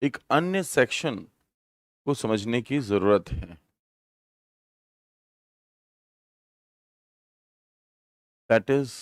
एक अन्य सेक्शन को समझने की जरूरत है। That is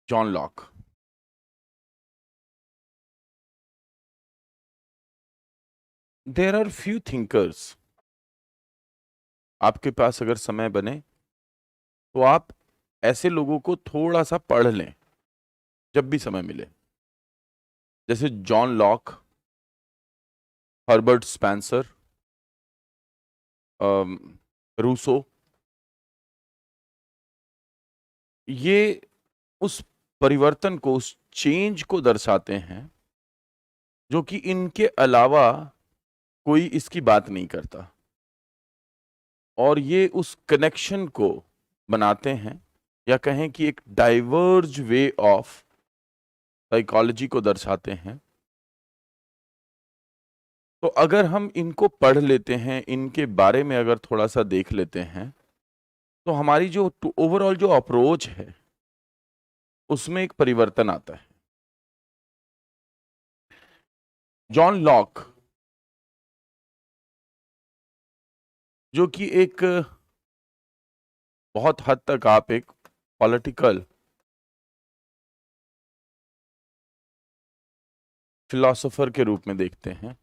John Locke. There are few thinkers, आपके पास अगर समय बने तो आप ऐसे लोगों को थोड़ा सा पढ़ लें जब भी समय मिले, जैसे John Locke, Herbert Spencer, Rousseau. ये उस परिवर्तन को, उस चेंज को दर्शाते हैं जो कि इनके अलावा कोई इसकी बात नहीं करता, और ये उस कनेक्शन को बनाते हैं, या कहें कि एक डाइवर्ज वे ऑफ साइकोलॉजी को दर्शाते हैं। तो अगर हम इनको पढ़ लेते हैं, इनके बारे में अगर थोड़ा सा देख लेते हैं, तो हमारी जो ओवरऑल जो अप्रोच है उसमें एक परिवर्तन आता है। जॉन लॉक, जो कि एक बहुत हद तक आप एक पॉलिटिकल फिलोसोफर के रूप में देखते हैं,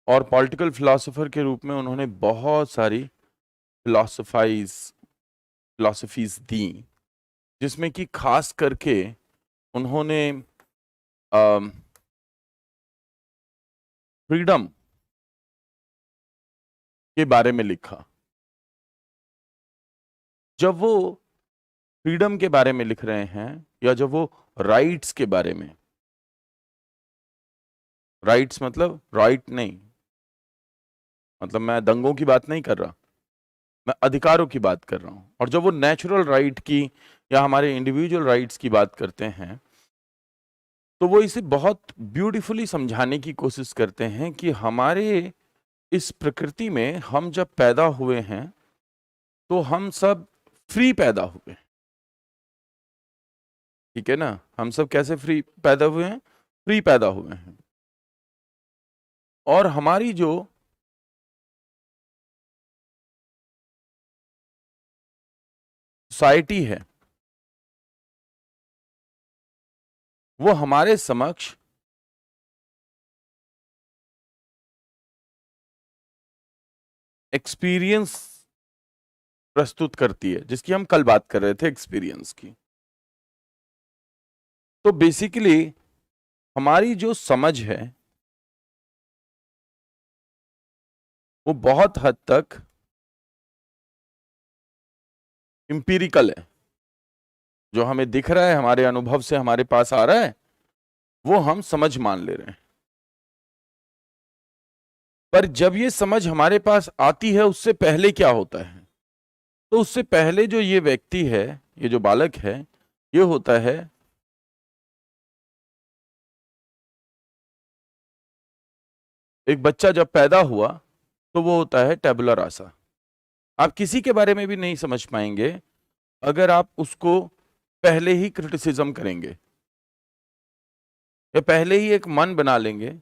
और पॉलिटिकल फिलोसोफर के रूप में उन्होंने बहुत सारी फिलोसफीज दी, जिसमें कि खास करके उन्होंने फ्रीडम के बारे में लिखा। जब वो फ्रीडम के बारे में लिख रहे हैं, या जब वो राइट्स के बारे में, राइट्स मतलब राइट नहीं, मतलब मैं दंगों की बात नहीं कर रहा, मैं अधिकारों की बात कर रहा हूं। और जब वो नेचुरल राइट की या हमारे इंडिविजुअल राइट्स की बात करते हैं, तो वो इसे बहुत ब्यूटीफुली समझाने की कोशिश करते हैं कि हमारे इस प्रकृति में हम जब पैदा हुए हैं तो हम सब फ्री पैदा हुए। ठीक है ना? हम सब कैसे फ्री पैदा हुए हैं? फ्री पैदा हुए हैं। और हमारी जो सोसाइटी है वो हमारे समक्ष एक्सपीरियंस प्रस्तुत करती है, जिसकी हम कल बात कर रहे थे, एक्सपीरियंस की। तो बेसिकली हमारी जो समझ है वो बहुत हद तक इंपीरिकल है। जो हमें दिख रहा है, हमारे अनुभव से हमारे पास आ रहा है, वो हम समझ मान ले रहे हैं। पर जब ये समझ हमारे पास आती है, उससे पहले क्या होता है? तो उससे पहले जो ये व्यक्ति है, ये जो बालक है, ये होता है एक बच्चा जब पैदा हुआ तो वो होता है टैबुला रासा। आप किसी के बारे में भी नहीं समझ पाएंगे अगर आप उसको पहले ही क्रिटिसिज्म करेंगे, या पहले ही एक मन बना लेंगे।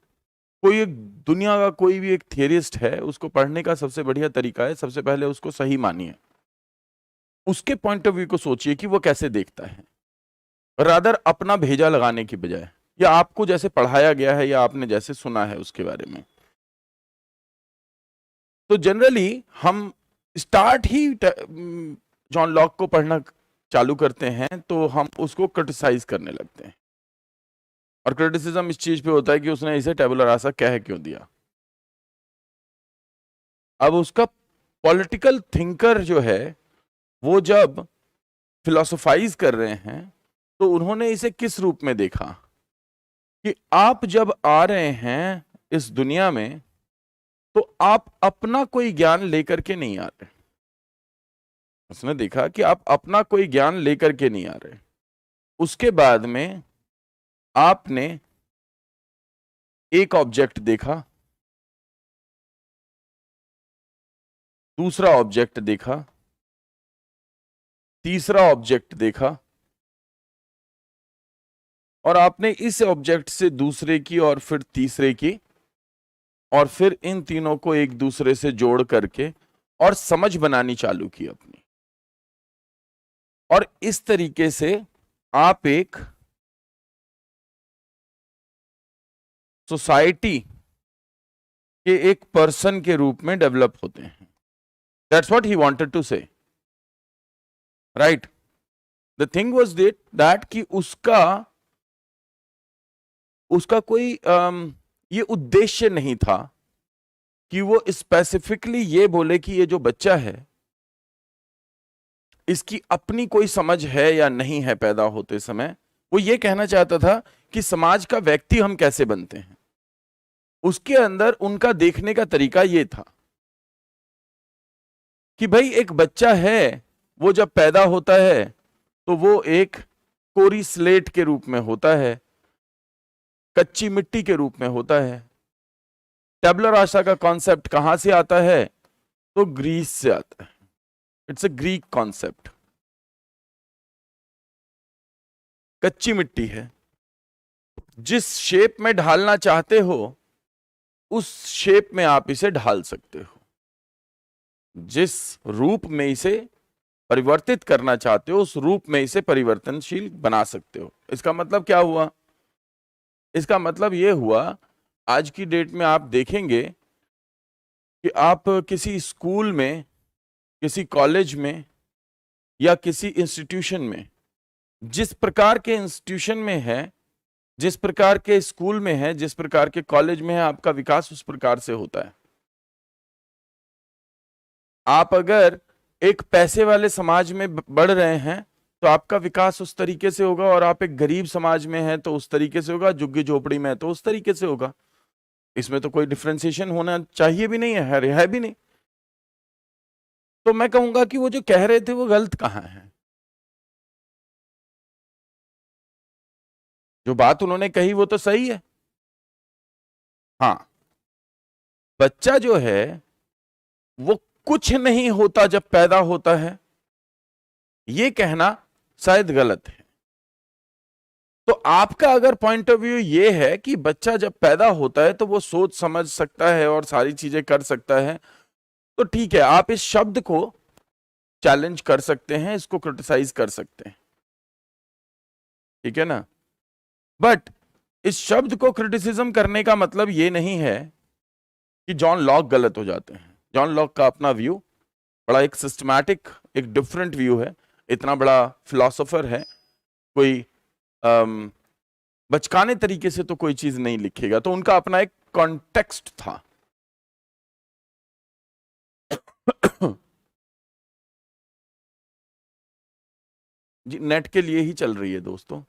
कोई एक दुनिया का कोई भी एक थियरिस्ट है, उसको पढ़ने का सबसे बढ़िया तरीका है, सबसे पहले उसको सही मानिए, उसके पॉइंट ऑफ व्यू को सोचिए कि वो कैसे देखता है, रादर अपना भेजा लगाने की बजाय, या आपको जैसे पढ़ाया गया है या आपने जैसे सुना है उसके बारे में। तो जनरली हम स्टार्ट ही जॉन लॉक को पढ़ना चालू करते हैं तो हम उसको क्रिटिसाइज करने लगते हैं, और क्रिटिसिज्म इस चीज पे होता है कि उसने इसे टेबुलर रासा कह क्यों दिया। अब उसका पॉलिटिकल थिंकर जो है, वो जब फिलोसोफाइज कर रहे हैं तो उन्होंने इसे किस रूप में देखा कि आप जब आ रहे हैं इस दुनिया में तो आप अपना कोई ज्ञान लेकर के नहीं आ रहे। उसने देखा कि आप अपना कोई ज्ञान लेकर के नहीं आ रहे। उसके बाद में आपने एक ऑब्जेक्ट देखा, दूसरा ऑब्जेक्ट देखा, तीसरा ऑब्जेक्ट देखा, और आपने इस ऑब्जेक्ट से दूसरे की और फिर तीसरे की और फिर इन तीनों को एक दूसरे से जोड़ करके और समझ बनानी चालू की अपनी। और इस तरीके से आप एक सोसाइटी के एक पर्सन के रूप में डेवलप होते हैं। That's what he wanted to say, right. The thing was that कि उसका कोई ये उद्देश्य नहीं था कि वो स्पेसिफिकली ये बोले कि ये जो बच्चा है इसकी अपनी कोई समझ है या नहीं है पैदा होते समय। वो ये कहना चाहता था कि समाज का व्यक्ति हम कैसे बनते हैं, उसके अंदर उनका देखने का तरीका ये था कि भाई एक बच्चा है, वो जब पैदा होता है तो वो एक कोरी स्लेट के रूप में होता है, कच्ची मिट्टी के रूप में होता है। टैबुलर रासा का कॉन्सेप्ट कहां से आता है? तो ग्रीस से आता है। It's a Greek concept. कच्ची मिट्टी है, जिस शेप में ढालना चाहते हो उस शेप में आप इसे ढाल सकते हो, जिस रूप में इसे परिवर्तित करना चाहते हो उस रूप में इसे परिवर्तनशील बना सकते हो। इसका मतलब क्या हुआ? इसका मतलब यह हुआ, आज की डेट में आप देखेंगे कि आप किसी स्कूल में, किसी कॉलेज में या किसी इंस्टीट्यूशन में, जिस प्रकार के इंस्टीट्यूशन में है, जिस प्रकार के स्कूल में है, जिस प्रकार के कॉलेज में है, आपका विकास उस प्रकार से होता है। आप अगर एक पैसे वाले समाज में बढ़ रहे हैं तो आपका विकास उस तरीके से होगा, और आप एक गरीब समाज में हैं तो उस तरीके से होगा, झुग्गी झोपड़ी में है तो उस तरीके से होगा। इसमें तो कोई डिफरेंशिएशन होना चाहिए भी नहीं है भी नहीं। तो मैं कहूंगा कि वो जो कह रहे थे वो गलत कहां है। जो बात उन्होंने कही वो तो सही है। हाँ, बच्चा जो है वो कुछ नहीं होता जब पैदा होता है, ये कहना शायद गलत है। तो आपका अगर पॉइंट ऑफ व्यू ये है कि बच्चा जब पैदा होता है तो वो सोच समझ सकता है और सारी चीजें कर सकता है, तो ठीक है, आप इस शब्द को चैलेंज कर सकते हैं, इसको क्रिटिसाइज कर सकते हैं, ठीक है ना। बट इस शब्द को क्रिटिसिज्म करने का मतलब ये नहीं है कि जॉन लॉक गलत हो जाते हैं। जॉन लॉक का अपना व्यू बड़ा एक सिस्टमैटिक, एक डिफरेंट व्यू है। इतना बड़ा फिलोसोफर है, कोई बचकाने तरीके से तो कोई चीज नहीं लिखेगा, तो उनका अपना एक कॉन्टेक्स्ट था। जी, नेट के लिए ही चल रही है दोस्तों।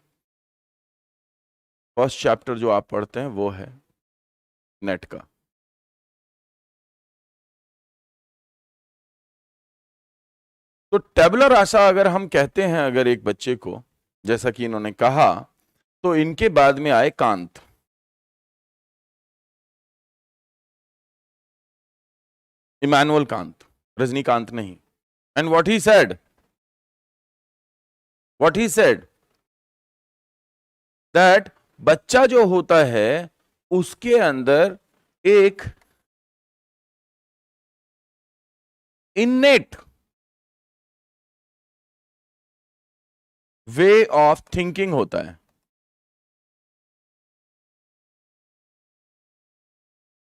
फर्स्ट चैप्टर जो आप पढ़ते हैं वो है नेट का। तो टैबुलर रासा अगर हम कहते हैं, अगर एक बच्चे को, जैसा कि इन्होंने कहा, तो इनके बाद में आए कांत। इमैनुअल कांत, रजनीकांत नहीं। And what he said that बच्चा जो होता है उसके अंदर एक इन्नेट वे ऑफ थिंकिंग होता है।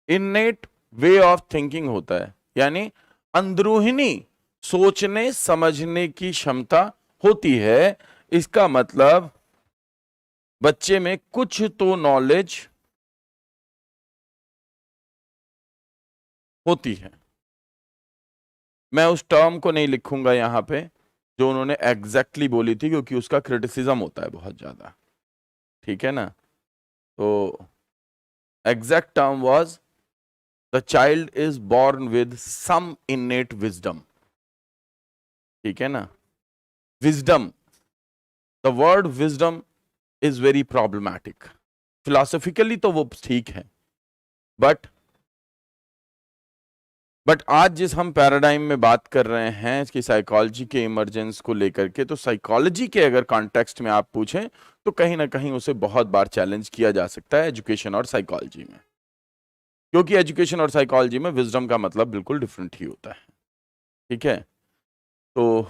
इन्नेट वे ऑफ थिंकिंग होता है, यानी अंदरूनी सोचने समझने की क्षमता होती है। इसका मतलब बच्चे में कुछ तो नॉलेज होती है। मैं उस टर्म को नहीं लिखूंगा यहां पे जो उन्होंने एग्जैक्टली बोली थी, क्योंकि उसका क्रिटिसिज्म होता है बहुत ज्यादा, ठीक है ना। तो exact term was the child is born with some innate wisdom, ठीक है ना। Wisdom, the word wisdom is very problematic. Philosophically तो वो ठीक है, बट बट आज जिस हम पैराडाइम में बात कर रहे हैं कि साइकोलॉजी के इमर्जेंस को लेकर के, तो साइकोलॉजी के अगर कॉन्टेक्स्ट में आप पूछें तो कहीं ना कहीं उसे बहुत बार चैलेंज किया जा सकता है एजुकेशन और साइकोलॉजी में, क्योंकि एजुकेशन और साइकोलॉजी में विजडम का मतलब बिल्कुल डिफरेंट ही होता है। ठीक है, तो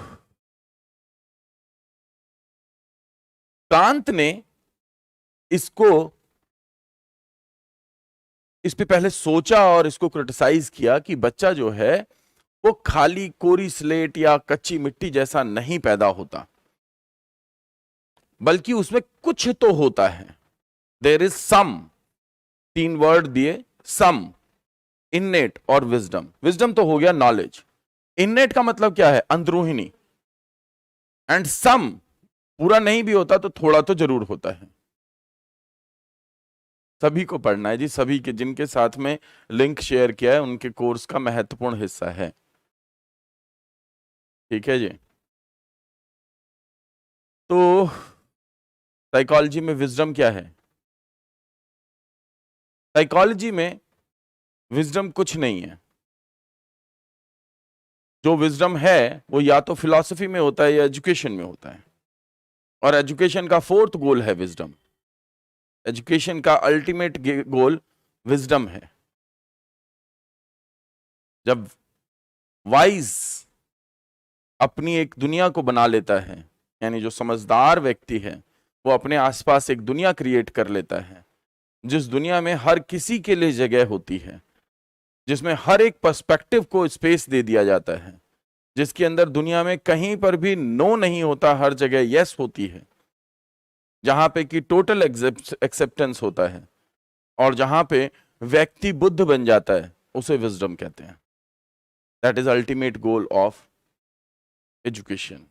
कांत ने इसको इस पे पहले सोचा और इसको क्रिटिसाइज किया कि बच्चा जो है वो खाली कोरी स्लेट या कच्ची मिट्टी जैसा नहीं पैदा होता, बल्कि उसमें कुछ तो होता है। देयर इज सम, 3 वर्ड दिए, सम, इन्नेट और विजडम। विजडम तो हो गया नॉलेज, इन्नेट का मतलब क्या है, अंदरूनी, एंड सम पूरा नहीं भी होता तो थोड़ा तो जरूर होता है। सभी को पढ़ना है जी, सभी के जिनके साथ में लिंक शेयर किया है उनके कोर्स का महत्वपूर्ण हिस्सा है। ठीक है जी, तो साइकोलॉजी में विजडम क्या है? साइकोलॉजी में विजडम कुछ नहीं है। जो विजडम है वो या तो फिलॉसफी में होता है या एजुकेशन में होता है, और एजुकेशन का 4th गोल है विजडम। एजुकेशन का अल्टीमेट गोल विजडम है। जब वाइज अपनी एक दुनिया को बना लेता है, यानी जो समझदार व्यक्ति है वो अपने आसपास एक दुनिया क्रिएट कर लेता है, जिस दुनिया में हर किसी के लिए जगह होती है, जिसमें हर एक पर्सपेक्टिव को स्पेस दे दिया जाता है, जिसके अंदर दुनिया में कहीं पर भी नो नहीं होता, हर जगह यस होती है, जहां पे कि टोटल एक्सेप्टेंस होता है, और जहां पे व्यक्ति बुद्ध बन जाता है, उसे विजडम कहते हैं। That is ultimate goal of education.